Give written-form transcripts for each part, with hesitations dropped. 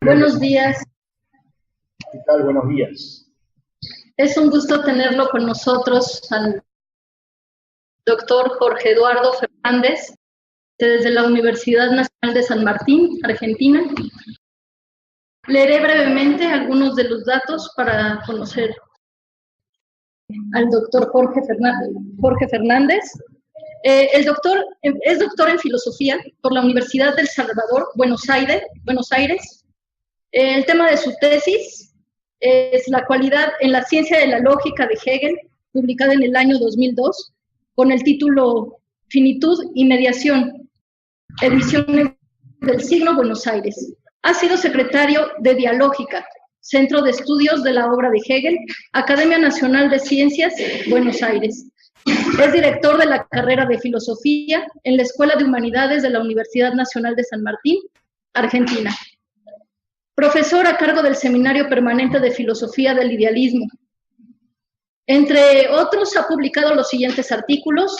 Buenos días. ¿Qué tal? Buenos días. Es un gusto tenerlo con nosotros al doctor Jorge Eduardo Fernández, desde la Universidad Nacional de San Martín, Argentina. Leeré brevemente algunos de los datos para conocer al doctor Jorge Fernández. El doctor es doctor en filosofía por la Universidad del Salvador, Buenos Aires. El tema de su tesis es la cualidad en la ciencia de la lógica de Hegel, publicada en el año 2002, con el título Finitud y Mediación, ediciones del Siglo, Buenos Aires. Ha sido secretario de Dialógica, Centro de Estudios de la Obra de Hegel, Academia Nacional de Ciencias, Buenos Aires. Es director de la carrera de Filosofía en la Escuela de Humanidades de la Universidad Nacional de San Martín, Argentina. Profesor a cargo del Seminario Permanente de Filosofía del Idealismo. Entre otros, ha publicado los siguientes artículos.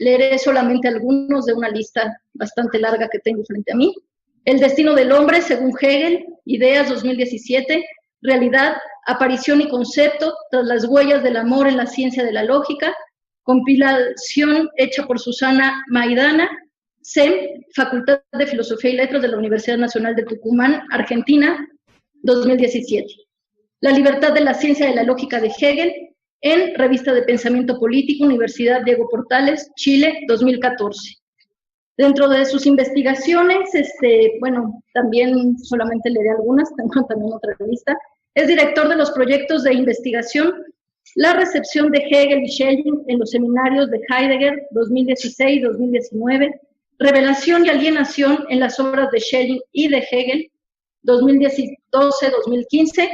Leeré solamente algunos de una lista bastante larga que tengo frente a mí. El destino del hombre, según Hegel, Ideas 2017, Realidad, Aparición y Concepto, tras las huellas del amor en la ciencia de la lógica, compilación hecha por Susana Maidana, SEM, Facultad de Filosofía y Letras de la Universidad Nacional de Tucumán, Argentina, 2017. La libertad de la ciencia de la lógica de Hegel, en Revista de Pensamiento Político, Universidad Diego Portales, Chile, 2014. Dentro de sus investigaciones, también solamente leeré algunas, tengo también otra lista. Es director de los proyectos de investigación La recepción de Hegel y Schelling en los seminarios de Heidegger, 2016-2019, Revelación y alienación en las obras de Schelling y de Hegel, 2012-2015,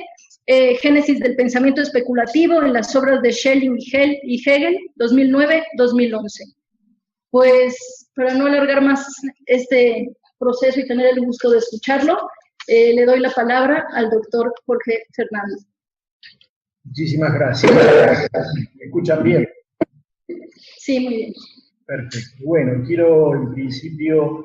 Génesis del pensamiento especulativo en las obras de Schelling y Hegel, 2009-2011. Pues, para no alargar más este proceso y tener el gusto de escucharlo, le doy la palabra al doctor Jorge Fernández. Muchísimas gracias. ¿Me escuchan bien? Sí, muy bien. Perfecto. Bueno, quiero en principio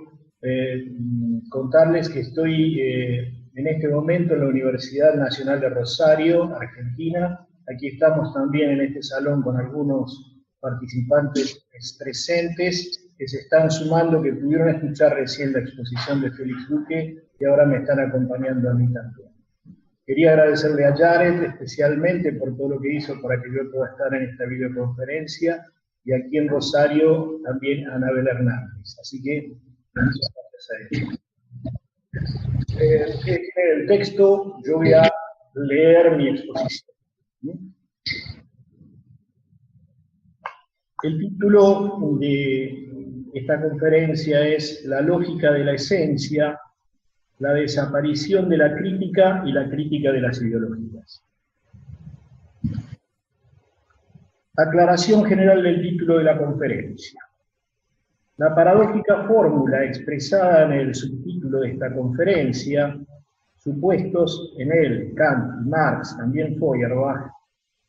contarles que estoy en este momento en la Universidad Nacional de Rosario, Argentina. Aquí estamos también en este salón con algunos participantes presentes que se están sumando, que pudieron escuchar recién la exposición de Félix Duque y ahora me están acompañando a mí también. Quería agradecerle a Jared especialmente por todo lo que hizo para que yo pueda estar en esta videoconferencia, y aquí en Rosario también a Anabel Hernández. Así que muchas gracias a ellos. Ustedes tienen el texto, yo voy a leer mi exposición. El título de esta conferencia es La lógica de la esencia, la desaparición de la crítica y la crítica de las ideologías. Aclaración general del título de la conferencia. La paradójica fórmula expresada en el subtítulo de esta conferencia, supuestos en él Kant, Marx, también Feuerbach,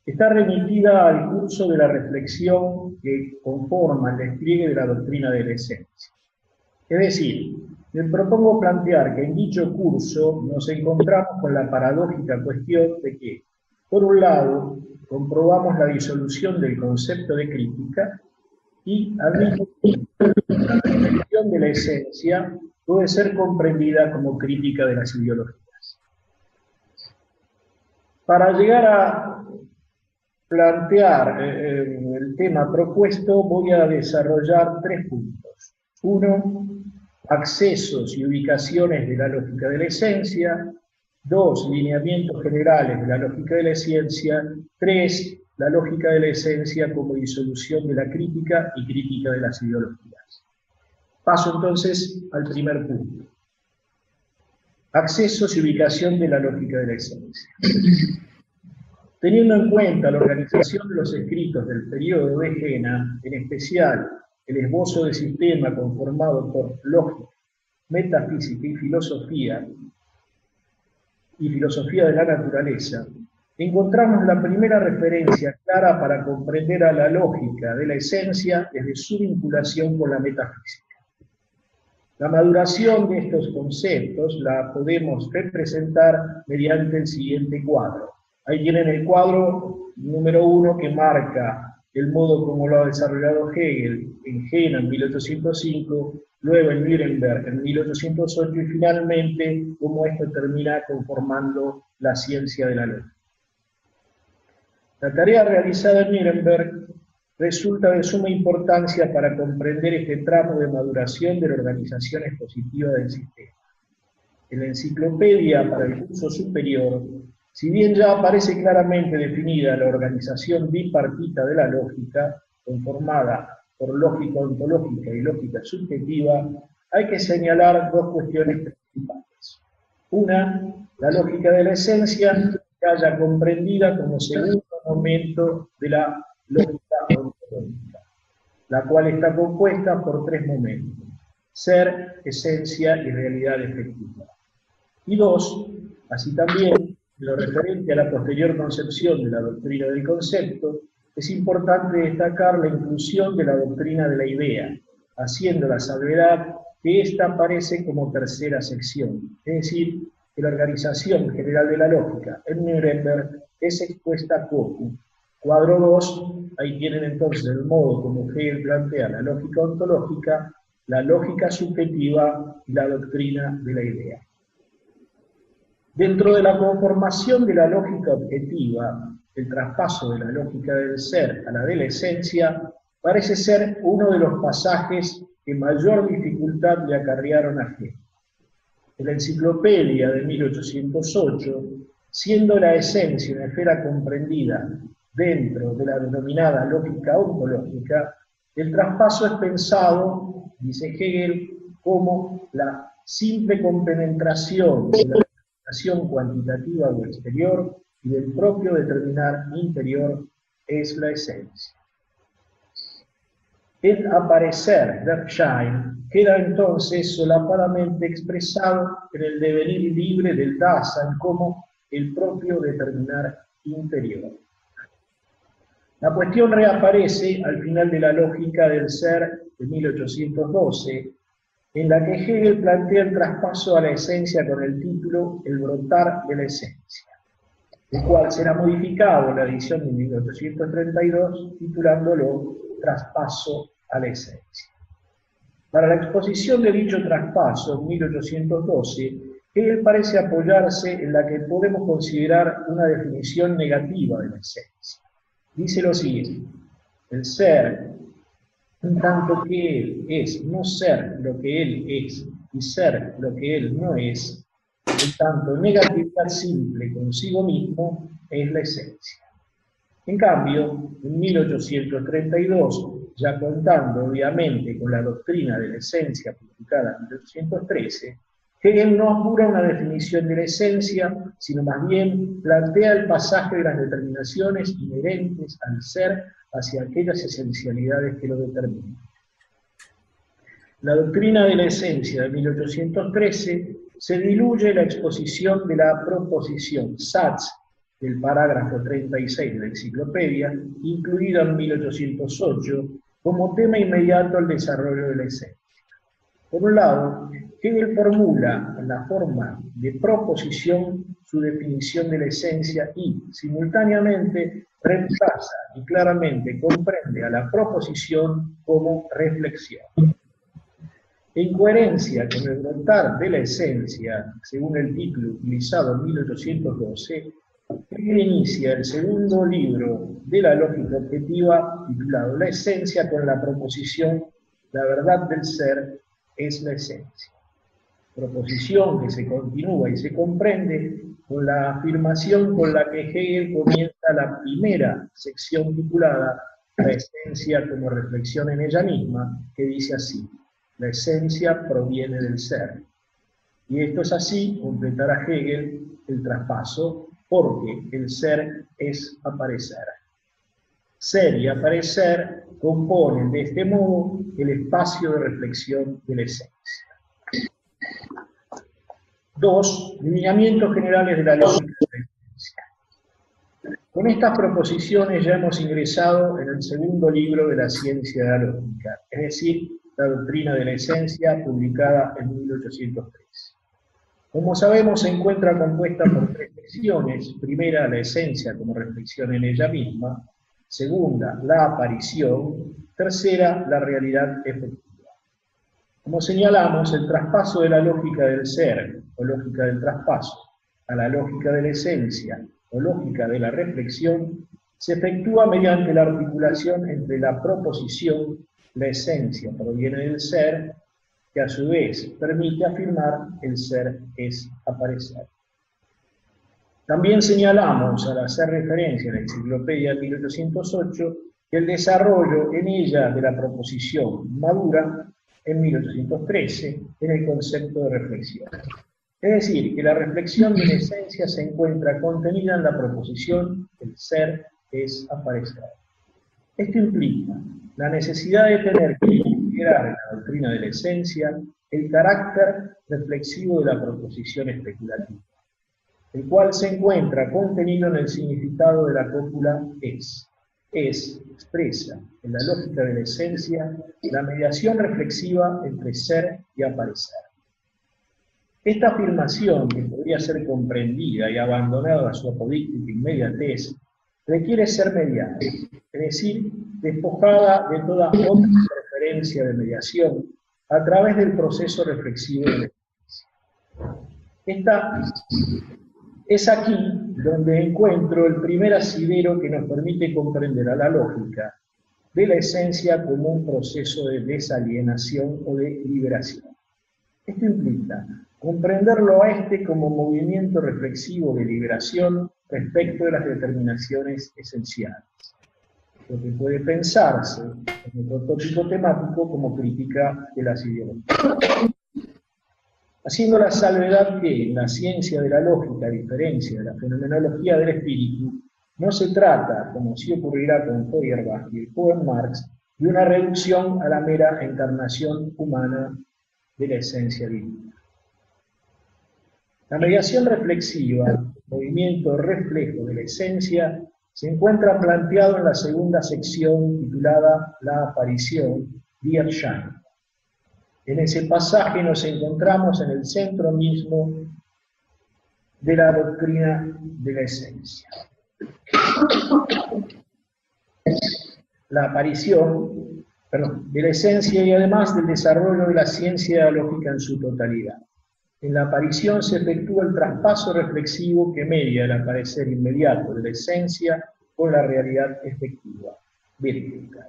está remitida al curso de la reflexión que conforma el despliegue de la doctrina de la esencia. Es decir, me propongo plantear que en dicho curso nos encontramos con la paradójica cuestión de que, por un lado, comprobamos la disolución del concepto de crítica y, al mismo tiempo, la reflexión de la esencia puede ser comprendida como crítica de las ideologías. Para llegar a plantear el tema propuesto, voy a desarrollar 3 puntos. 1, accesos y ubicaciones de la lógica de la esencia. 2, lineamientos generales de la lógica de la esencia. 3, la lógica de la esencia como disolución de la crítica y crítica de las ideologías. Paso entonces al primer punto. Accesos y ubicación de la lógica de la esencia. Teniendo en cuenta la organización de los escritos del periodo de Jena, en especial el esbozo de sistema conformado por lógica, metafísica y filosofía de la naturaleza, encontramos la primera referencia clara para comprender a la lógica de la esencia desde su vinculación con la metafísica. La maduración de estos conceptos la podemos representar mediante el siguiente cuadro. Ahí tienen el cuadro número 1 que marca el modo como lo ha desarrollado Hegel en Jena en 1805, luego en Nuremberg en 1808 y finalmente cómo esto termina conformando la ciencia de la lógica. La tarea realizada en Nuremberg resulta de suma importancia para comprender este tramo de maduración de la organización expositiva del sistema. En la enciclopedia para el curso superior, si bien ya aparece claramente definida la organización bipartita de la lógica, conformada por lógica ontológica y lógica subjetiva, hay que señalar dos cuestiones principales. Una, la lógica de la esencia, que haya comprendida como segundo momento de la lógica ontológica, la cual está compuesta por tres momentos: ser, esencia y realidad efectiva. Y dos, así también, en lo referente a la posterior concepción de la doctrina del concepto, es importante destacar la inclusión de la doctrina de la idea, haciendo la salvedad que ésta aparece como tercera sección, es decir, que la organización general de la lógica en Nuremberg es expuesta como cuadro 2, ahí tienen entonces el modo como Hegel plantea la lógica ontológica, la lógica subjetiva y la doctrina de la idea. Dentro de la conformación de la lógica objetiva, el traspaso de la lógica del ser a la de la esencia parece ser uno de los pasajes que mayor dificultad le acarrearon a Hegel. En la enciclopedia de 1808, siendo la esencia una esfera comprendida dentro de la denominada lógica ontológica, el traspaso es pensado, dice Hegel, como la simple compenetración de la determinación cuantitativa o exterior y del propio determinar interior es la esencia. El aparecer, der Schein, queda entonces solapadamente expresado en el devenir libre del Dasein como el propio determinar interior. La cuestión reaparece al final de la lógica del ser de 1812, en la que Hegel plantea el traspaso a la esencia con el título El brotar de la esencia, el cual será modificado en la edición de 1832, titulándolo Traspaso a la esencia. Para la exposición de dicho traspaso en 1812, Hegel parece apoyarse en la que podemos considerar una definición negativa de la esencia. Dice lo siguiente: el ser, en tanto que él es no ser lo que él es y ser lo que él no es, en tanto negatividad simple consigo mismo, es la esencia. En cambio, en 1832, ya contando obviamente con la doctrina de la esencia publicada en 1813, Hegel no apura una definición de la esencia, sino más bien plantea el pasaje de las determinaciones inherentes al ser hacia aquellas esencialidades que lo determinan. La doctrina de la esencia de 1813 se diluye en la exposición de la proposición Satz del parágrafo 36 de la enciclopedia, incluida en 1808, como tema inmediato al desarrollo de la esencia. Por un lado, Hegel formula en la forma de proposición su definición de la esencia y, simultáneamente, reemplaza y claramente comprende a la proposición como reflexión. En coherencia con el brotar de la esencia, según el título utilizado en 1812, Hegel inicia el segundo libro de la lógica objetiva, titulado La esencia, con la proposición La verdad del ser es la esencia. Proposición que se continúa y se comprende con la afirmación con la que Hegel comienza la primera sección titulada La esencia como reflexión en ella misma, que dice así: la esencia proviene del ser. Y esto es así, completará Hegel el traspaso, porque el ser es aparecer. Ser y aparecer componen de este modo el espacio de reflexión de la esencia. 2. Lineamientos generales de la lógica de la esencia. Con estas proposiciones ya hemos ingresado en el segundo libro de la ciencia de la lógica, es decir, la doctrina de la esencia, publicada en 1803. Como sabemos, se encuentra compuesta por 3 secciones. Primera, la esencia como reflexión en ella misma. Segunda, la aparición. Tercera, la realidad efectiva. Como señalamos, el traspaso de la lógica del ser, o lógica del traspaso, a la lógica de la esencia, o lógica de la reflexión, se efectúa mediante la articulación entre la proposición, la esencia proviene del ser, que a su vez permite afirmar el ser es aparecer. También señalamos, al hacer referencia a la Enciclopedia 1808, que el desarrollo en ella de la proposición madura en 1813 en el concepto de reflexión. Es decir, que la reflexión de la esencia se encuentra contenida en la proposición el ser es aparecer. Esto implica la necesidad de tener que integrar en la doctrina de la esencia el carácter reflexivo de la proposición especulativa, el cual se encuentra contenido en el significado de la cópula es. Es, expresa, en la lógica de la esencia, la mediación reflexiva entre ser y aparecer. Esta afirmación, que podría ser comprendida y abandonada a su apodíctica inmediatez, requiere ser mediada, es decir, despojada de toda otra referencia de mediación a través del proceso reflexivo de la esencia. Es aquí donde encuentro el primer asidero que nos permite comprender a la lógica de la esencia como un proceso de desalienación o de liberación. Esto implica comprenderlo a este como movimiento reflexivo de liberación respecto de las determinaciones esenciales, lo que puede pensarse en otro tópico temático como crítica de las ideologías. Haciendo la salvedad que en la ciencia de la lógica, a diferencia de la fenomenología del espíritu, no se trata, como sí ocurrirá con Feuerbach y el joven Marx, de una reducción a la mera encarnación humana de la esencia divina. La mediación reflexiva, el movimiento reflejo de la esencia, se encuentra planteado en la segunda sección titulada La aparición, Die Erscheinung. En ese pasaje nos encontramos en el centro mismo de la doctrina de la esencia. La aparición, de la esencia y además del desarrollo de la ciencia lógica en su totalidad. En la aparición se efectúa el traspaso reflexivo que media el aparecer inmediato de la esencia con la realidad efectiva, verificada.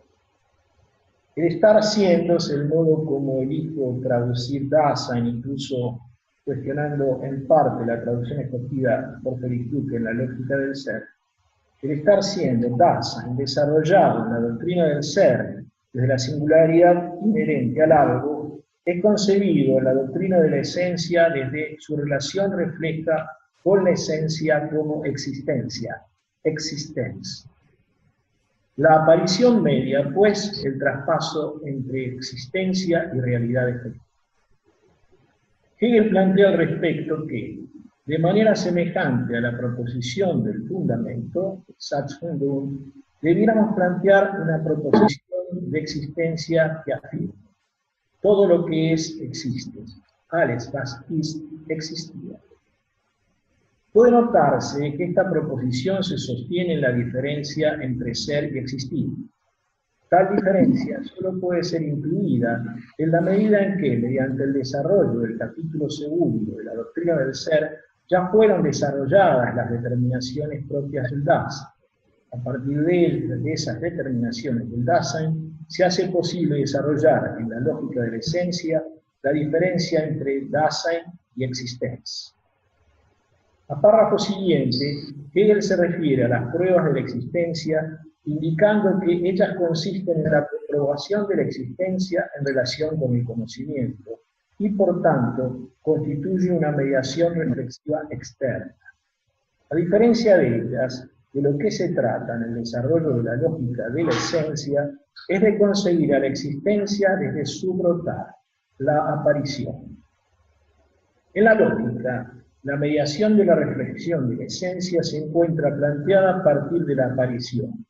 El estar siendo es el modo como elijo traducir Dasein, incluso cuestionando en parte la traducción escogida por Felix Duque en la lógica del ser. El estar siendo, Dasein, desarrollado en la doctrina del ser desde la singularidad inherente al algo, es concebido en la doctrina de la esencia desde su relación refleja con la esencia como existencia, existence. La aparición media, pues, el traspaso entre existencia y realidad efectiva. Hegel plantea al respecto que, de manera semejante a la proposición del fundamento, Satzfundum, debiéramos plantear una proposición de existencia que afirma: todo lo que es existe, alles was ist existía. Puede notarse que esta proposición se sostiene en la diferencia entre ser y existir. Tal diferencia solo puede ser incluida en la medida en que, mediante el desarrollo del capítulo segundo de la doctrina del ser, ya fueron desarrolladas las determinaciones propias del Dasein. A partir de esas determinaciones del Dasein, se hace posible desarrollar en la lógica de la esencia la diferencia entre Dasein y existencia. A párrafo siguiente, Hegel se refiere a las pruebas de la existencia, indicando que ellas consisten en la comprobación de la existencia en relación con el conocimiento y, por tanto, constituye una mediación reflexiva externa. A diferencia de ellas, de lo que se trata en el desarrollo de la lógica de la esencia es de concebir a la existencia desde su brotar, la aparición. En la lógica, la mediación de la reflexión de la esencia se encuentra planteada a partir de la aparición.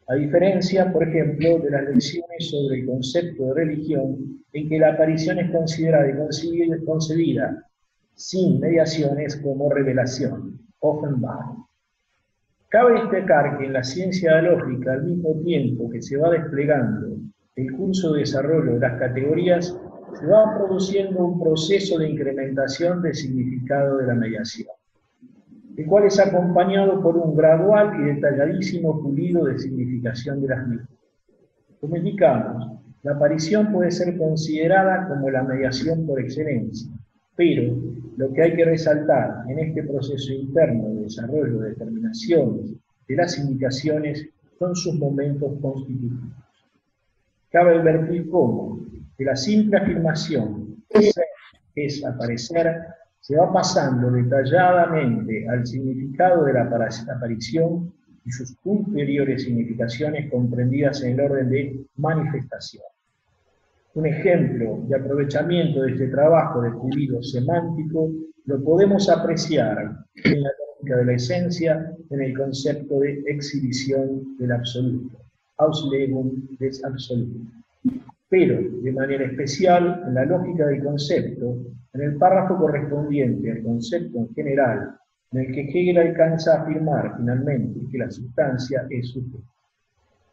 A diferencia, por ejemplo, de las lecciones sobre el concepto de religión, en que la aparición es considerada y concebida sin mediaciones como revelación, Offenbarung. Cabe destacar que en la ciencia lógica, al mismo tiempo que se va desplegando el curso de desarrollo de las categorías, se va produciendo un proceso de incrementación del significado de la mediación, el cual es acompañado por un gradual y detalladísimo pulido de significación de las mismas. Como indicamos, la aparición puede ser considerada como la mediación por excelencia, pero lo que hay que resaltar en este proceso interno de desarrollo de determinaciones de las indicaciones son sus momentos constitutivos. Cabe advertir cómo de la simple afirmación ser es aparecer se va pasando detalladamente al significado de la aparición y sus ulteriores significaciones comprendidas en el orden de manifestación. Un ejemplo de aprovechamiento de este trabajo de pulido semántico lo podemos apreciar en la lógica de la esencia en el concepto de exhibición del absoluto, Auslegung des Absolutum. Pero, de manera especial, en la lógica del concepto, en el párrafo correspondiente al concepto en general, en el que Hegel alcanza a afirmar finalmente que la sustancia es sujeto.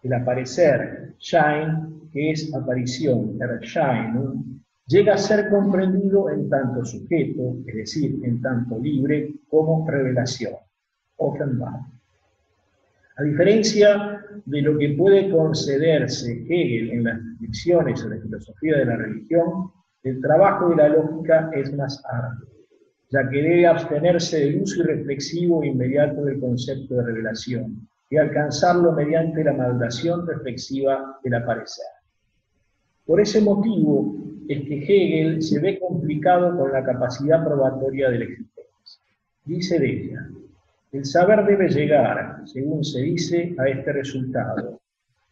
El aparecer, Schein, que es aparición, Erscheinung, llega a ser comprendido en tanto sujeto, es decir, en tanto libre, como revelación, Offenbarung. A diferencia de lo que puede concederse Hegel en las descripciones sobre la filosofía de la religión, el trabajo de la lógica es más arduo, ya que debe abstenerse del uso irreflexivo e inmediato del concepto de revelación y alcanzarlo mediante la maduración reflexiva del aparecer. Por ese motivo es que Hegel se ve complicado con la capacidad probatoria de la existencia. Dice de ella: el saber debe llegar, según se dice, a este resultado,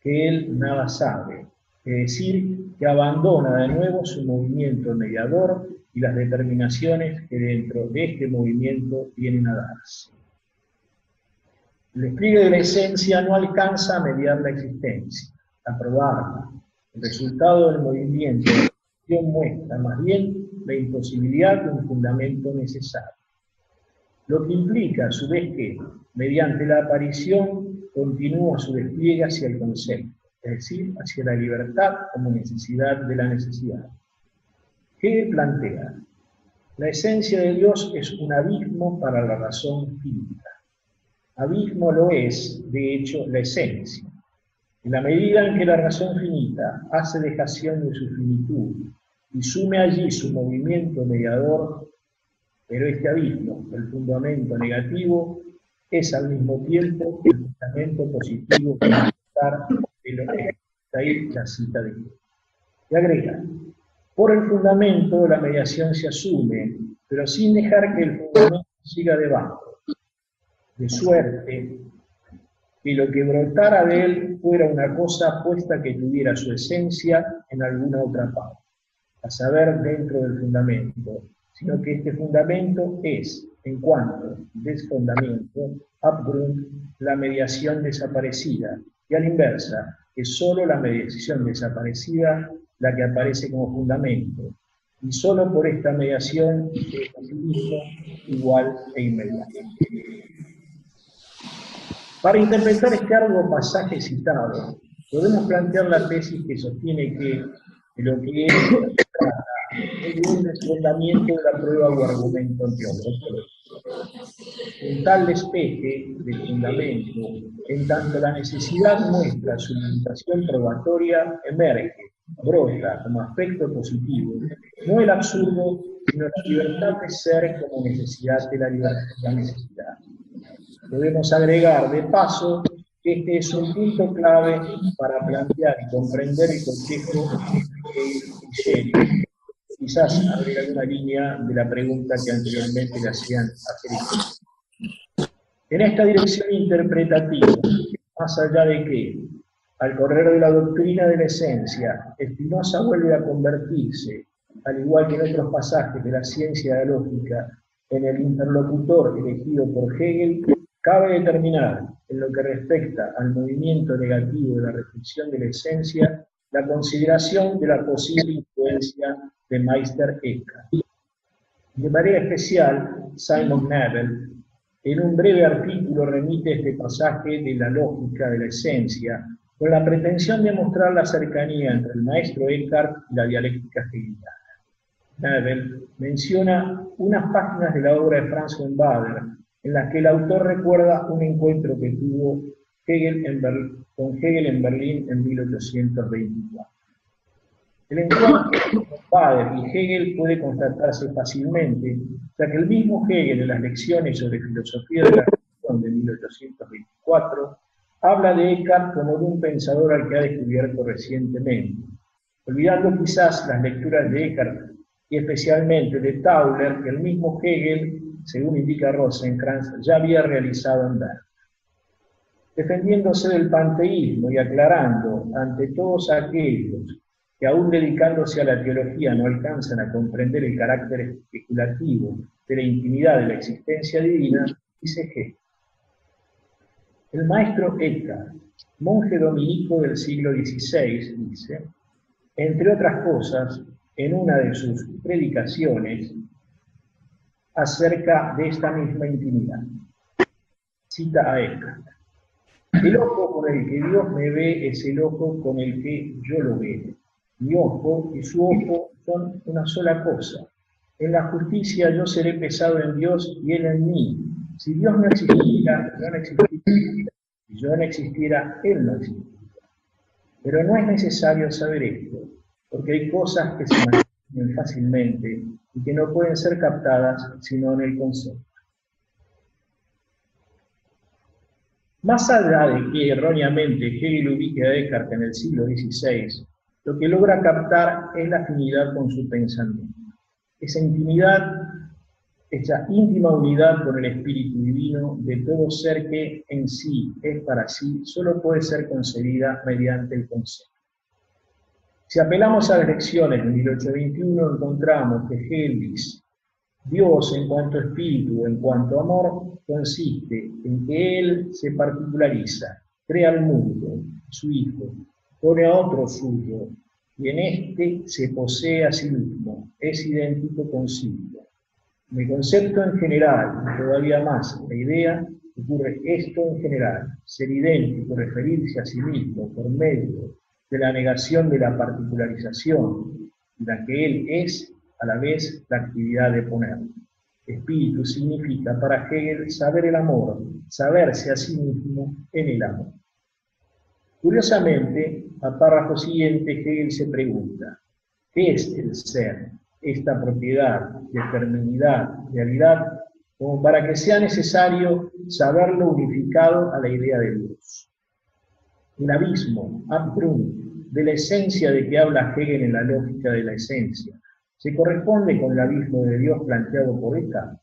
que él nada sabe, es decir, que abandona de nuevo su movimiento mediador y las determinaciones que dentro de este movimiento vienen a darse. El despliegue de la esencia no alcanza a mediar la existencia, a probarla. El resultado del movimiento de la acción muestra más bien la imposibilidad de un fundamento necesario. Lo que implica, a su vez, que, mediante la aparición, continúa su despliegue hacia el concepto, es decir, hacia la libertad como necesidad de la necesidad. Hegel plantea: la esencia de Dios es un abismo para la razón finita. Abismo lo es, de hecho, la esencia. En la medida en que la razón finita hace dejación de su finitud y sume allí su movimiento mediador, pero este abismo, el fundamento negativo, es al mismo tiempo el fundamento positivo para estar de lo que está ahí la cita de Hegel. Y agrega: por el fundamento la mediación se asume, pero sin dejar que el fundamento siga debajo, de suerte que lo que brotara de él fuera una cosa puesta que tuviera su esencia en alguna otra parte, a saber, dentro del fundamento, sino que este fundamento es, en cuanto desfundamento, Abgrund, la mediación desaparecida, y a la inversa, es sólo la mediación desaparecida la que aparece como fundamento, y sólo por esta mediación es a sí mismo igual e inmediato. Para interpretar este arduo pasaje citado, podemos plantear la tesis que sostiene que lo que es un desfundamiento de la prueba o argumento anteológico. Un tal despeje del fundamento, en tanto la necesidad muestra su limitación probatoria, emerge, brota como aspecto positivo, no el absurdo, sino la libertad de ser como necesidad de la necesidad. Debemos agregar de paso que este es un punto clave para plantear y comprender el cotejo de Hegel. Quizás agrega una línea de la pregunta que anteriormente le hacían a Hegel. En esta dirección interpretativa, más allá de que, al correr de la doctrina de la esencia, Spinoza vuelve a convertirse, al igual que en otros pasajes de la ciencia lógica, en el interlocutor elegido por Hegel, Cabe determinar, en lo que respecta al movimiento negativo de la reflexión de la esencia, la consideración de la posible influencia de Meister Eckhart. De manera especial, Simon Nebel, en un breve artículo, remite este pasaje de la lógica de la esencia, con la pretensión de mostrar la cercanía entre el maestro Eckhart y la dialéctica hegeliana. Nebel menciona unas páginas de la obra de Franz von Baader, en las que el autor recuerda un encuentro que tuvo con Hegel en Berlín en 1824. El encuentro con Baader y Hegel puede constatarse fácilmente, ya que el mismo Hegel en las lecciones sobre filosofía de la religión de 1824 habla de Eckhart como de un pensador al que ha descubierto recientemente, olvidando quizás las lecturas de Eckhart y especialmente de Tauler, que el mismo Hegel, según indica Rosenkranz, ya había realizado en Berlín. Defendiéndose del panteísmo y aclarando ante todos aquellos que aún dedicándose a la teología no alcanzan a comprender el carácter especulativo de la intimidad de la existencia divina, dice Hegel: el maestro Eckhart, monje dominico del siglo XVI, dice, entre otras cosas, en una de sus predicaciones acerca de esta misma intimidad. Cita a Eckhart: el ojo con el que Dios me ve es el ojo con el que yo lo veo. Mi ojo y su ojo son una sola cosa. En la justicia yo seré pesado en Dios y Él en mí. Si Dios no existiera, yo no existiría. Si yo no existiera, Él no existiría. Pero no es necesario saber esto, porque hay cosas que se mantienen fácilmente y que no pueden ser captadas sino en el concepto. Más allá de que erróneamente Hegel ubique a Eckhart en el siglo XVI, lo que logra captar es la afinidad con su pensamiento. Esa intimidad, esa íntima unidad con el Espíritu Divino de todo ser que en sí es para sí, solo puede ser concebida mediante el concepto. Si apelamos a las lecciones de 1821, encontramos que Hegel dice: Dios en cuanto espíritu, en cuanto amor, consiste en que Él se particulariza, crea el mundo, su Hijo, pone a otro suyo, y en éste se posee a sí mismo, es idéntico consigo. En el concepto en general, y todavía más en la idea, ocurre esto en general: ser idéntico, referirse a sí mismo por medio de la negación de la particularización, la que Él es, a la vez la actividad de ponerlo. Espíritu significa para Hegel saber el amor, saberse a sí mismo en el amor. Curiosamente, al párrafo siguiente Hegel se pregunta: ¿qué es el ser? Esta propiedad, determinidad, realidad, como para que sea necesario saberlo unificado a la idea de Dios. El abismo, Abgrund, de la esencia de que habla Hegel en la lógica de la esencia, ¿se corresponde con el abismo de Dios planteado por Eckhart?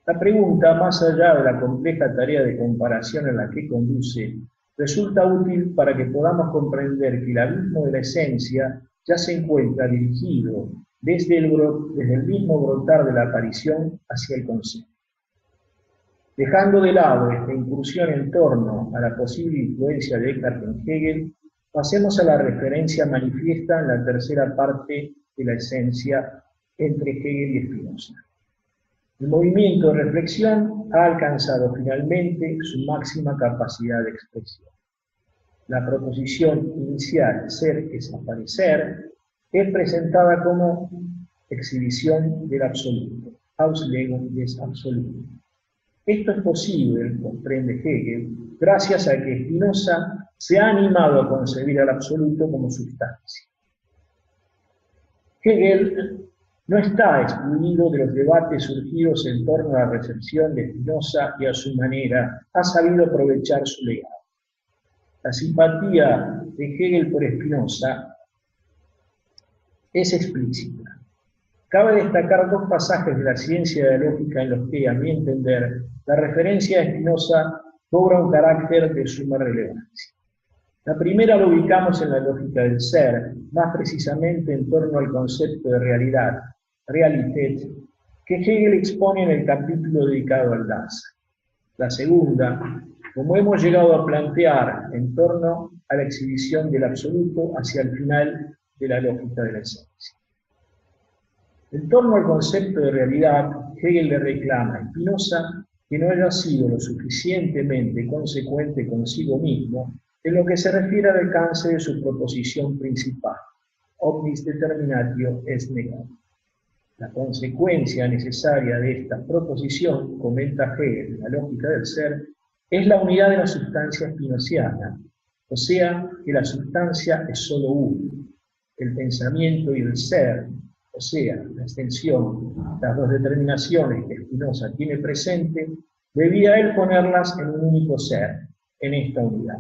La pregunta, más allá de la compleja tarea de comparación en la que conduce, resulta útil para que podamos comprender que el abismo de la esencia ya se encuentra dirigido desde el mismo brotar de la aparición hacia el concepto. Dejando de lado esta incursión en torno a la posible influencia de Eckhart en Hegel, pasemos a la referencia manifiesta en la tercera parte de la esencia entre Hegel y Spinoza. El movimiento de reflexión ha alcanzado finalmente su máxima capacidad de expresión. La proposición inicial, ser es aparecer, es presentada como exhibición del absoluto, Auslegung des Absolutum. Esto es posible, comprende Hegel, gracias a que Spinoza se ha animado a concebir al absoluto como sustancia. Hegel no está excluido de los debates surgidos en torno a la recepción de Spinoza y a su manera ha sabido aprovechar su legado. La simpatía de Hegel por Spinoza es explícita. Cabe destacar dos pasajes de la ciencia de la lógica en los que, a mi entender, la referencia a Spinoza cobra un carácter de suma relevancia. La primera la ubicamos en la lógica del ser, más precisamente en torno al concepto de realidad, Realität, que Hegel expone en el capítulo dedicado al Dasein. La segunda, como hemos llegado a plantear en torno a la exhibición del absoluto hacia el final de la lógica de la esencia. En torno al concepto de realidad, Hegel le reclama a Spinoza que no haya sido lo suficientemente consecuente consigo mismo en lo que se refiere al alcance de su proposición principal, omnis determinatio est negatio. La consecuencia necesaria de esta proposición, comenta Hegel en la lógica del ser, es la unidad de la sustancia spinoziana, o sea, que la sustancia es sólo una. El pensamiento y el ser, o sea, la extensión, las dos determinaciones que Spinoza tiene presente, debía él ponerlas en un único ser, en esta unidad.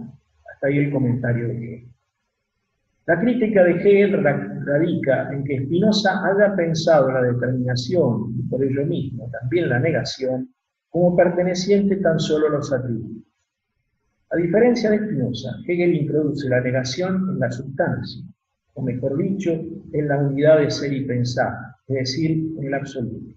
Hasta ahí el comentario de Hegel. La crítica de Hegel radica en que Spinoza haya pensado la determinación, y por ello mismo también la negación, como perteneciente tan solo a los atributos. A diferencia de Spinoza, Hegel introduce la negación en la sustancia, o mejor dicho, en la unidad de ser y pensar, es decir, en el absoluto.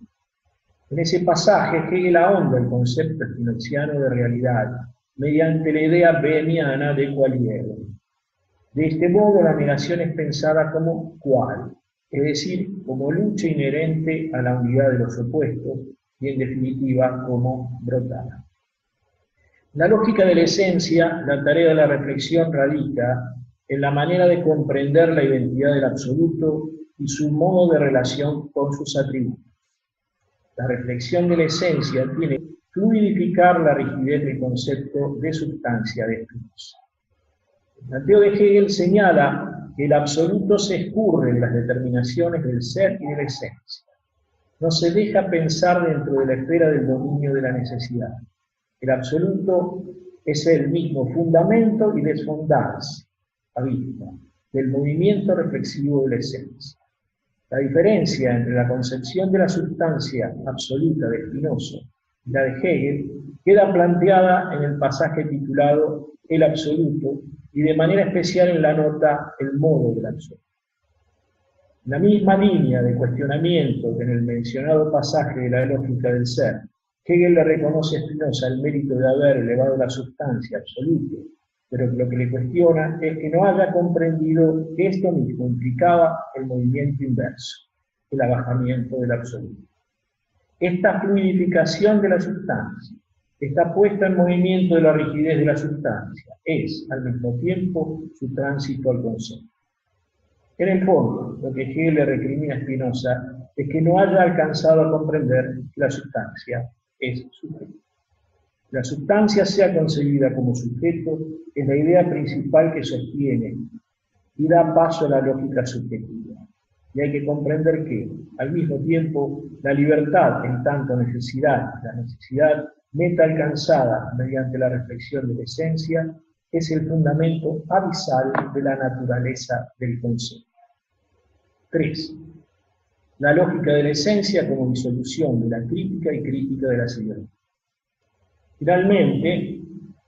En ese pasaje, Hegel ahonda el concepto spinoziano de realidad, mediante la idea behemiana de qualiero. De este modo, la negación es pensada como cual, es decir, como lucha inherente a la unidad de los opuestos y, en definitiva, como brotada. En la lógica de la esencia, la tarea de la reflexión radica en la manera de comprender la identidad del absoluto y su modo de relación con sus atributos. La reflexión de la esencia tiene que fluidificar la rigidez del concepto de sustancia de Spinoza. El planteo de Hegel señala que el absoluto se escurre en las determinaciones del ser y de la esencia. No se deja pensar dentro de la esfera del dominio de la necesidad. El absoluto es el mismo fundamento y desfondarse, abismo, del movimiento reflexivo de la esencia. La diferencia entre la concepción de la sustancia absoluta de Spinoza y la de Hegel queda planteada en el pasaje titulado El absoluto, y de manera especial en la nota El modo del absoluto. En la misma línea de cuestionamiento que en el mencionado pasaje de la lógica del ser, Hegel le reconoce a Spinoza el mérito de haber elevado la sustancia absoluta, pero lo que le cuestiona es que no haya comprendido que esto mismo implicaba el movimiento inverso, el abajamiento del absoluto. Esta fluidificación de la sustancia, esta puesta en movimiento de la rigidez de la sustancia, es al mismo tiempo su tránsito al concepto. En el fondo, lo que Hegel le recrimina a Spinoza es que no haya alcanzado a comprender que la sustancia es sujeto. La sustancia sea concebida como sujeto es la idea principal que sostiene y da paso a la lógica subjetiva. Y hay que comprender que, al mismo tiempo, la libertad en tanto necesidad, la necesidad meta alcanzada mediante la reflexión de la esencia, es el fundamento abisal de la naturaleza del concepto. 3. La lógica de la esencia como disolución de la crítica y crítica de la seguridad. Finalmente,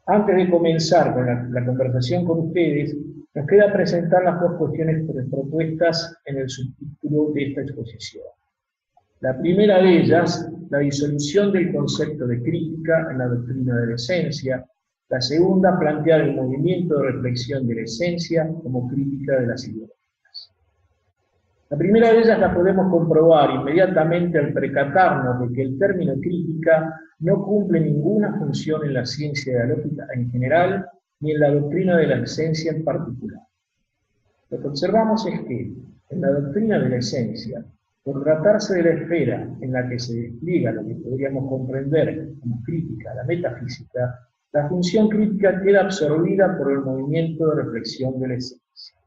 antes de comenzar con la conversación con ustedes, nos queda presentar las dos cuestiones propuestas en el subtítulo de esta exposición. La primera de ellas, la disolución del concepto de crítica en la doctrina de la esencia. La segunda, plantear el movimiento de reflexión de la esencia como crítica de las ideologías. La primera de ellas la podemos comprobar inmediatamente al percatarnos de que el término crítica no cumple ninguna función en la ciencia de la lógica en general, ni en la doctrina de la esencia en particular. Lo que observamos es que, en la doctrina de la esencia, por tratarse de la esfera en la que se despliega lo que podríamos comprender como crítica, la metafísica, la función crítica queda absorbida por el movimiento de reflexión de la esencia.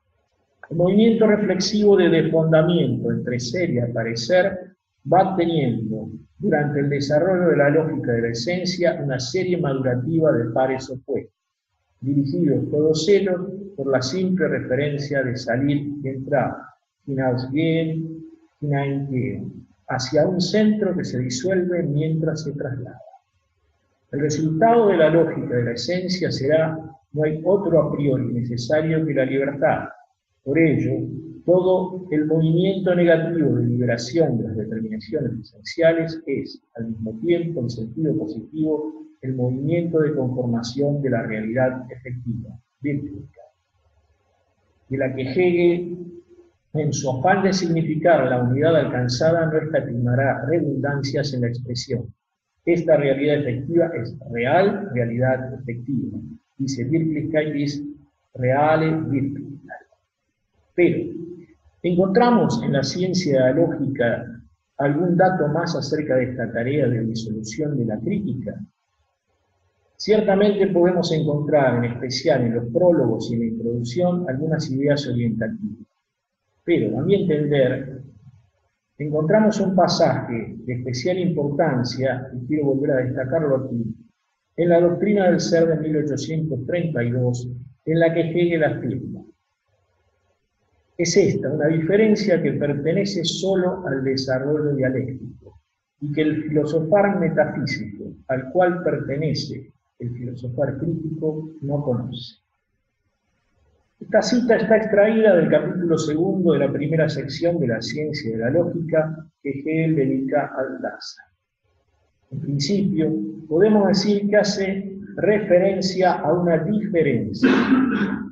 El movimiento reflexivo de desfondamiento entre ser y aparecer va teniendo, durante el desarrollo de la lógica de la esencia, una serie madurativa de pares opuestos, dirigidos todos ellos por la simple referencia de salir y entrar, hinausgehen, hineingehen, hacia un centro que se disuelve mientras se traslada. El resultado de la lógica de la esencia será: no hay otro a priori necesario que la libertad. Por ello, Todo el movimiento negativo de liberación de las determinaciones esenciales es, al mismo tiempo, en sentido positivo, el movimiento de conformación de la realidad efectiva, bíblica, de la que Hegel, en su afán de significar la unidad alcanzada, no escatimará redundancias en la expresión. Esta realidad efectiva es real realidad efectiva. Dice Wirklichkeit ist reale Wirklichkeit. Pero, ¿encontramos en la ciencia de la lógica algún dato más acerca de esta tarea de disolución de la crítica? Ciertamente podemos encontrar, en especial en los prólogos y en la introducción, algunas ideas orientativas. Pero, a mi entender, encontramos un pasaje de especial importancia, y quiero volver a destacarlo aquí, en la doctrina del ser de 1832, en la que Hegel afirma: es esta una diferencia que pertenece solo al desarrollo dialéctico, y que el filosofar metafísico, al cual pertenece el filosofar crítico, no conoce. Esta cita está extraída del capítulo 2 de la primera sección de la ciencia de la lógica que Hegel dedica al Dasein. En principio, podemos decir que hace referencia a una diferencia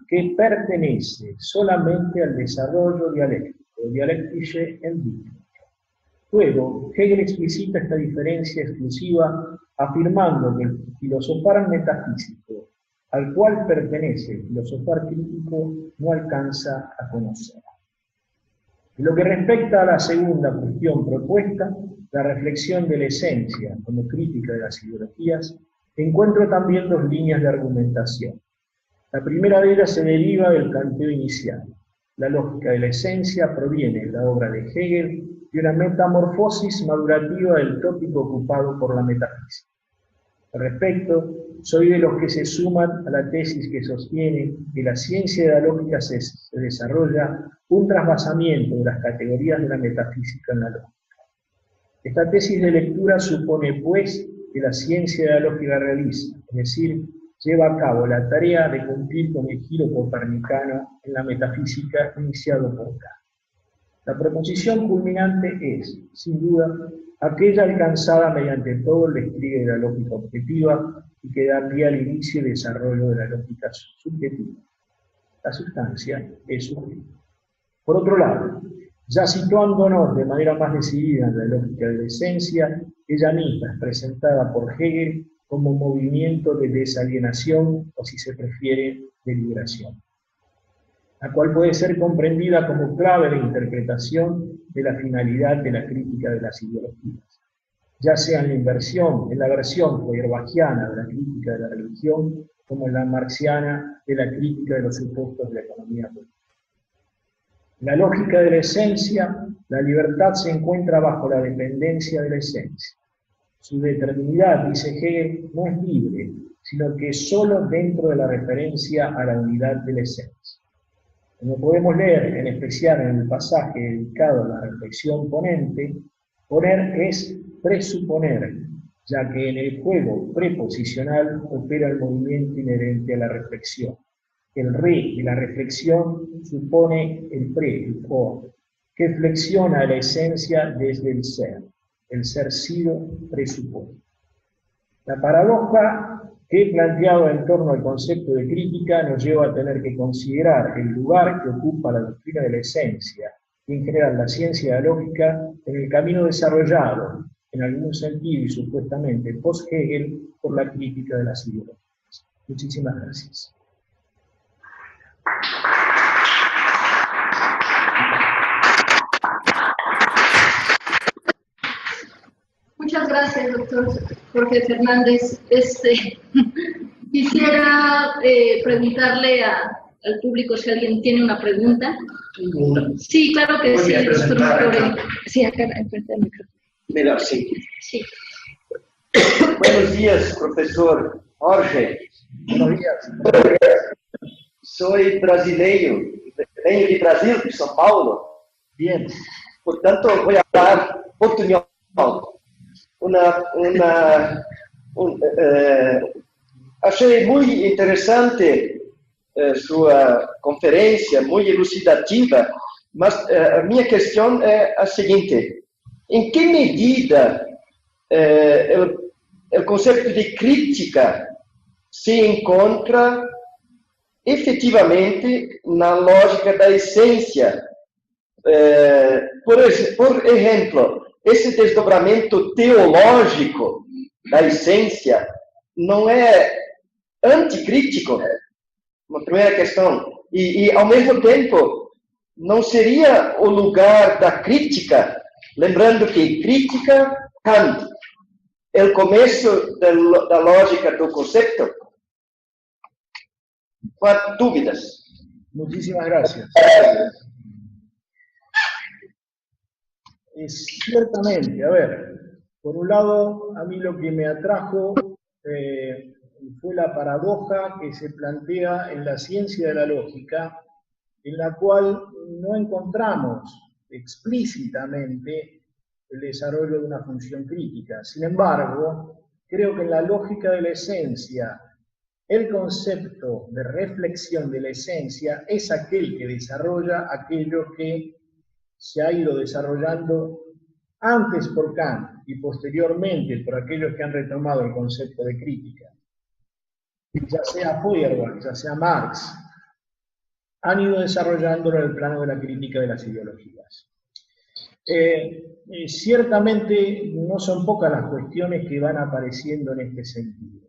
que pertenece solamente al desarrollo dialéctico, dialéctische Entwicklung. Luego, Hegel explicita esta diferencia exclusiva afirmando que el filosofar metafísico, al cual pertenece el filosofar crítico, no alcanza a conocer. En lo que respecta a la segunda cuestión propuesta, la reflexión de la esencia como crítica de las ideologías, encuentro también dos líneas de argumentación. La primera de ellas se deriva del planteo inicial. La lógica de la esencia proviene de la obra de Hegel de una metamorfosis madurativa del tópico ocupado por la metafísica. Al respecto, soy de los que se suman a la tesis que sostiene que la ciencia de la lógica se desarrolla un trasvasamiento de las categorías de la metafísica en la lógica. Esta tesis de lectura supone, pues, que la ciencia de la lógica realiza, es decir, lleva a cabo la tarea de cumplir con el giro copernicano en la metafísica iniciado por Kant. La proposición culminante es, sin duda, aquella alcanzada mediante todo el despliegue de la lógica objetiva y que da pie al inicio y desarrollo de la lógica subjetiva. La sustancia es subjetiva. Por otro lado, ya situándonos de manera más decidida en la lógica de la esencia, ella misma es presentada por Hegel como movimiento de desalienación, o si se prefiere, de liberación, la cual puede ser comprendida como clave de interpretación de la finalidad de la crítica de las ideologías, ya sea en la versión feuerbachiana de la crítica de la religión, como en la marxiana de la crítica de los supuestos de la economía política. En la lógica de la esencia, la libertad se encuentra bajo la dependencia de la esencia. Su determinidad, dice Hegel, no es libre, sino que solo dentro de la referencia a la unidad de la esencia. Como podemos leer, en especial en el pasaje dedicado a la reflexión ponente, poner es presuponer, ya que en el juego preposicional opera el movimiento inherente a la reflexión. El re de la reflexión supone el pre, el por, que flexiona la esencia desde el ser sido presupone. La paradoja que he planteado en torno al concepto de crítica nos lleva a tener que considerar el lugar que ocupa la doctrina de la esencia y en general la ciencia de la lógica en el camino desarrollado, en algún sentido y supuestamente post-Hegel, por la crítica de las ideologías. Muchísimas gracias. Muchas gracias, doctor Jorge Fernández. Quisiera preguntarle al público si alguien tiene una pregunta. Sí, claro que sí, doctor Jorge. Sí, acá enfrente del micrófono. Mira, sí. Sí. Buenos días, profesor Jorge. Buenos días. Soy brasileño, vengo de Brasil, de São Paulo. Bien. Portanto, voy a hablar portuñol. Achei muy interesante su conferencia, muy elucidativa, Mas a minha questão é a seguinte: em que medida o conceito de crítica se encontra efetivamente na lógica da essência? Por exemplo, esse desdobramento teológico da essência não é anticrítico? Uma primeira questão. E ao mesmo tempo, não seria o lugar da crítica, lembrando que crítica, Kant, é o começo da lógica do conceito? ¿No hay dúvidas? Muchísimas gracias. Ciertamente, a ver, por un lado, a mí lo que me atrajo fue la paradoja que se plantea en la ciencia de la lógica, en la cual no encontramos explícitamente el desarrollo de una función crítica. Sin embargo, creo que en la lógica de la esencia, el concepto de reflexión de la esencia es aquel que desarrolla aquello que se ha ido desarrollando antes por Kant y posteriormente por aquellos que han retomado el concepto de crítica. Ya sea Feuerbach, ya sea Marx, han ido desarrollándolo en el plano de la crítica de las ideologías. Ciertamente no son pocas las cuestiones que van apareciendo en este sentido.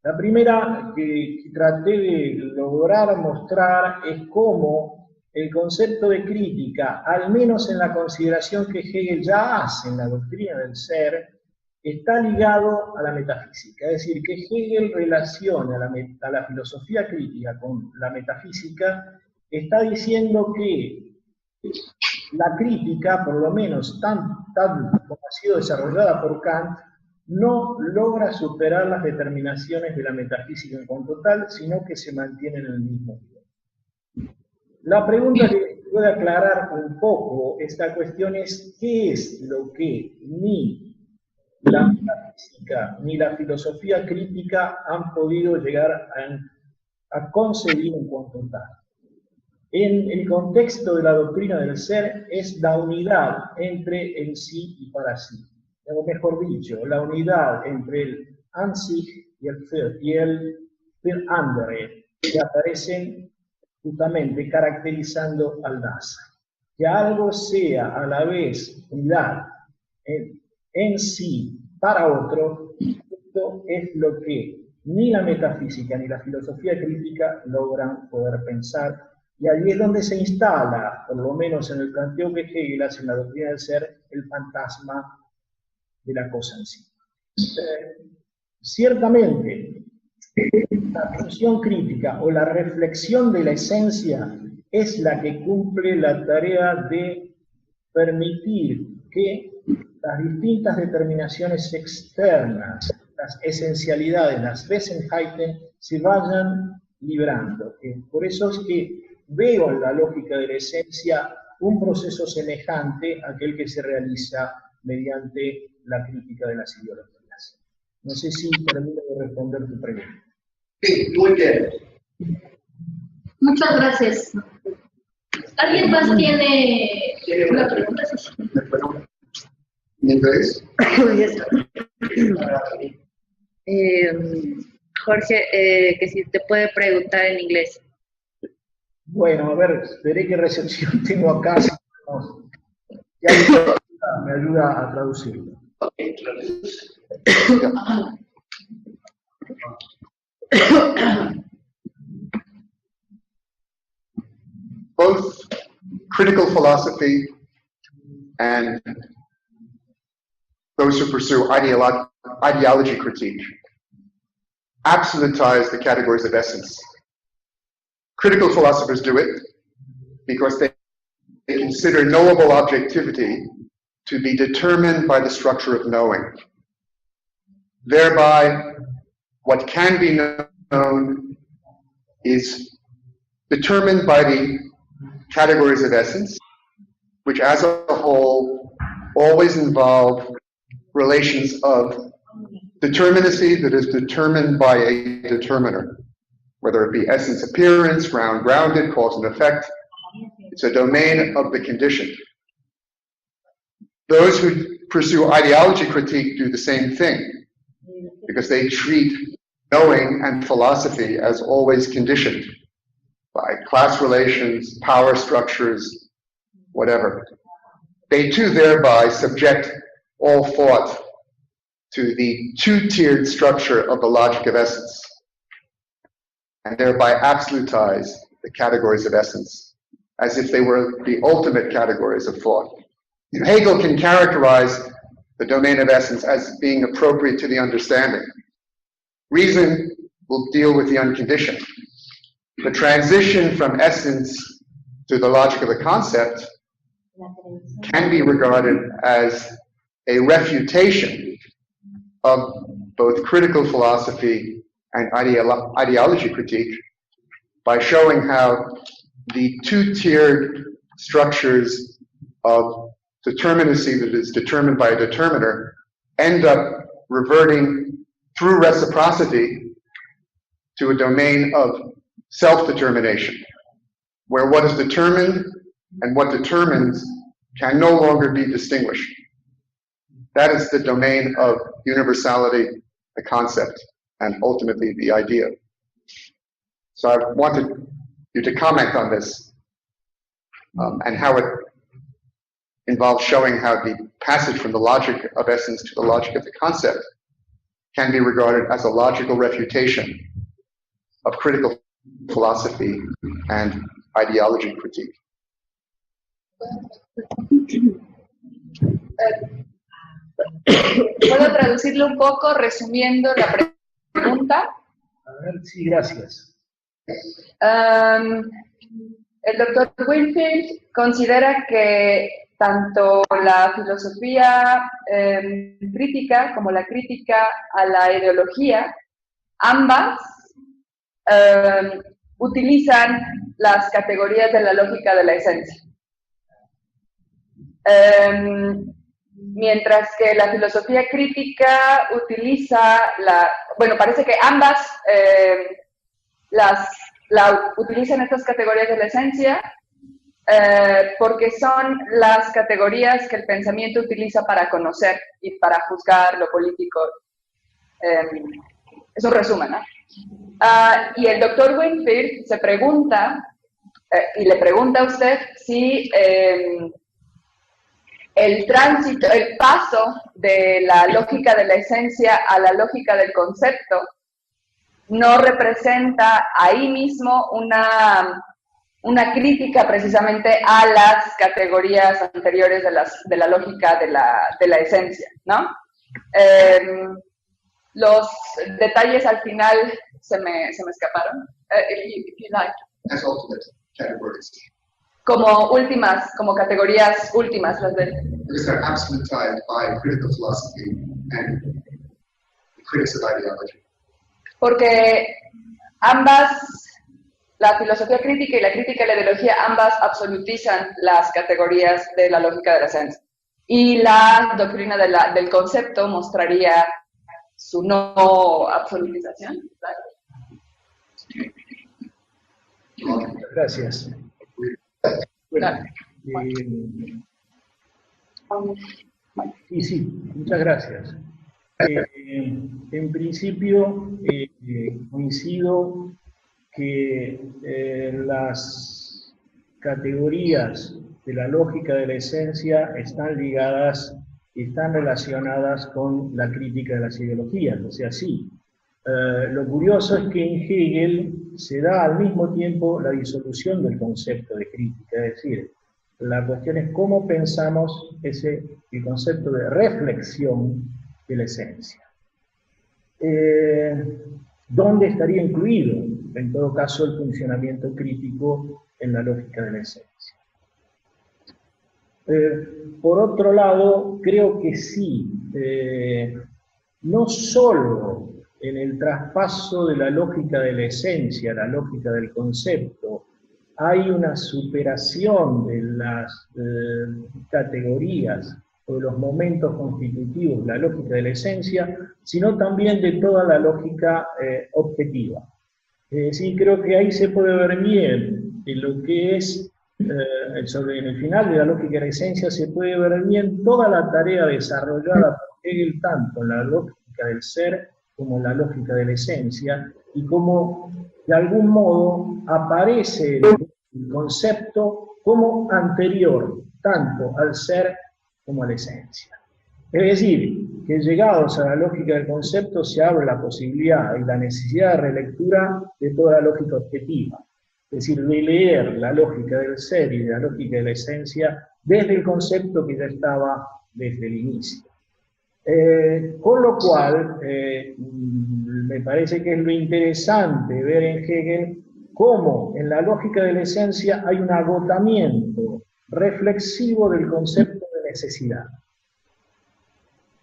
La primera que traté de lograr mostrar es cómo el concepto de crítica, al menos en la consideración que Hegel ya hace en la doctrina del ser, está ligado a la metafísica. Es decir, que Hegel relaciona a la filosofía crítica con la metafísica, está diciendo que la crítica, por lo menos tal como ha sido desarrollada por Kant, no logra superar las determinaciones de la metafísica en cuanto tal, sino que se mantiene en el mismo nivel. La pregunta que puede aclarar un poco esta cuestión es ¿qué es lo que ni la metafísica ni la filosofía crítica han podido llegar a concebir en cuanto tal? En el contexto de la doctrina del ser es la unidad entre el sí y para sí. O mejor dicho, la unidad entre el an sich y el für andere, que aparecen justamente caracterizando al Dasein. Que algo sea a la vez unidad en sí para otro, esto es lo que ni la metafísica ni la filosofía crítica logran poder pensar. Y allí es donde se instala, por lo menos en el planteo que Hegel hace en la doctrina del ser, el fantasma de la cosa en sí. Ciertamente, la función crítica o la reflexión de la esencia es la que cumple la tarea de permitir que las distintas determinaciones externas, las esencialidades, las Wesenheiten, se vayan librando. Por eso es que veo en la lógica de la esencia un proceso semejante a aquel que se realiza mediante la crítica de las ideologías. No sé si termino de responder tu pregunta. Sí, muy bien. Muchas gracias. ¿Alguien más tiene una pregunta? ¿En inglés? Jorge, que si te puede preguntar en inglés. Bueno, a ver, veré qué recepción tengo acá. Ya me ayuda a traducirlo. Both critical philosophy and those who pursue ideology critique absolutize the categories of essence. Critical philosophers do it because they consider knowable objectivity to be determined by the structure of knowing. Thereby, what can be known is determined by the categories of essence, which as a whole always involve relations of determinacy that is determined by a determiner, whether it be essence appearance, grounded, cause and effect, It's a domain of the conditioned. Those who pursue ideology critique do the same thing, because they treat knowing and philosophy as always conditioned by class relations, power structures, whatever. They too thereby subject all thought to the two-tiered structure of the logic of essence, and thereby absolutize the categories of essence as if they were the ultimate categories of thought. Hegel can characterize the domain of essence as being appropriate to the understanding. Reason will deal with the unconditioned. The transition from essence to the logic of the concept can be regarded as a refutation of both critical philosophy and ideology critique by showing how the two-tiered structures of determinacy that is determined by a determiner end up reverting through reciprocity to a domain of self-determination, where what is determined and what determines can no longer be distinguished. That is the domain of universality, the concept, and ultimately the idea. So I wanted you to comment on this and how it involves showing how the passage from the logic of essence to the logic of the concept can be regarded as a logical refutation of critical philosophy and ideology critique. ¿Puedo traducirlo un poco resumiendo la pregunta? A ver, sí, gracias. El doctor Winfield considera que tanto la filosofía crítica como la crítica a la ideología, ambas utilizan las categorías de la lógica de la esencia. Mientras que la filosofía crítica utiliza parece que ambas utilizan estas categorías de la esencia porque son las categorías que el pensamiento utiliza para conocer y para juzgar lo político. Es un resumen, ¿no? Y el doctor Winfield se pregunta, y le pregunta a usted si el paso de la lógica de la esencia a la lógica del concepto no representa ahí mismo una crítica precisamente a las categorías anteriores de la lógica de la esencia, ¿no? Los detalles al final se me escaparon. If you like. As ultimate categories. Como categorías últimas, las de... Because they're absolutized by critical philosophy and the critics of ideology. Porque ambas, la filosofía crítica y la crítica de la ideología, ambas absolutizan las categorías de la lógica de la esencia. Y la doctrina del concepto mostraría su no absolutización. Gracias. Bueno, sí, muchas gracias. En principio, coincido que las categorías de la lógica de la esencia están ligadas, están relacionadas con la crítica de las ideologías, o sea, sí. Lo curioso es que en Hegel se da al mismo tiempo la disolución del concepto de crítica, es decir, la cuestión es cómo pensamos el concepto de reflexión de la esencia. ¿Dónde estaría incluido, en todo caso, el funcionamiento crítico en la lógica de la esencia? Por otro lado, creo que sí, no solo en el traspaso de la lógica de la esencia, la lógica del concepto, hay una superación de las categorías o de los momentos constitutivos de la lógica de la esencia, sino también de toda la lógica objetiva. Sí, creo que ahí se puede ver bien en lo que es en el final de la lógica de la esencia se puede ver bien toda la tarea desarrollada por Hegel, tanto en la lógica del ser como en la lógica de la esencia, y cómo de algún modo aparece el concepto como anterior, tanto al ser como a la esencia. Es decir, que llegados a la lógica del concepto se abre la posibilidad y la necesidad de relectura de toda la lógica objetiva. Es decir, de leer la lógica del ser y de la lógica de la esencia desde el concepto que ya estaba desde el inicio. Con lo cual, me parece que es lo interesante ver en Hegel cómo en la lógica de la esencia hay un agotamiento reflexivo del concepto de necesidad.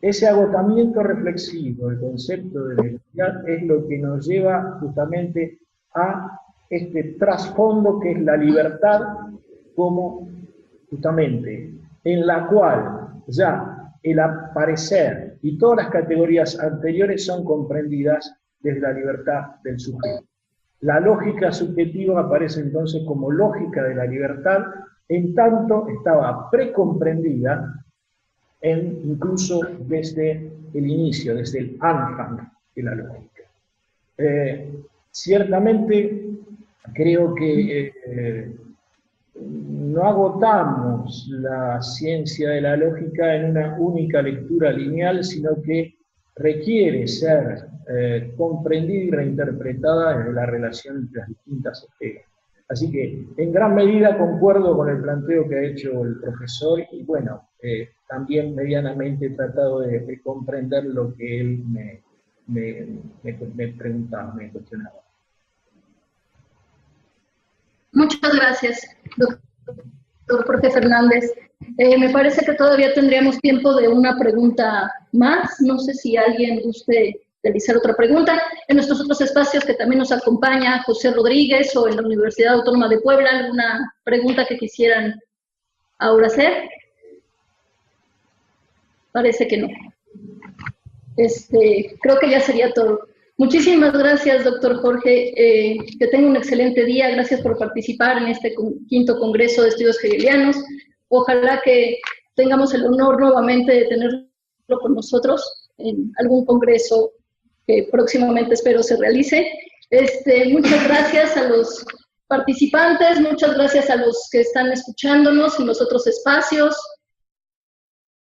Ese agotamiento reflexivo del concepto de necesidad es lo que nos lleva justamente a este trasfondo que es la libertad, como justamente en la cual ya el aparecer y todas las categorías anteriores son comprendidas desde la libertad del sujeto. La lógica subjetiva aparece entonces como lógica de la libertad, en tanto estaba precomprendida incluso desde el inicio, desde el Anfang de la lógica. Ciertamente creo que no agotamos la ciencia de la lógica en una única lectura lineal, sino que requiere ser comprendida y reinterpretada desde la relación entre las distintas esferas. Así que en gran medida concuerdo con el planteo que ha hecho el profesor y bueno, también medianamente he tratado de comprender lo que él me preguntaba, me cuestionaba. Muchas gracias, doctor Jorge Fernández. Me parece que todavía tendríamos tiempo de una pregunta más. No sé si alguien guste realizar otra pregunta. En nuestros otros espacios que también nos acompaña José Rodríguez o en la Universidad Autónoma de Puebla, ¿alguna pregunta que quisieran ahora hacer? Parece que no. Creo que ya sería todo. Muchísimas gracias, doctor Jorge. Que tenga un excelente día. Gracias por participar en este quinto Congreso de Estudios Hegelianos. Ojalá que tengamos el honor nuevamente de tenerlo con nosotros en algún congreso que próximamente espero se realice. Muchas gracias a los participantes, muchas gracias a los que están escuchándonos en los otros espacios.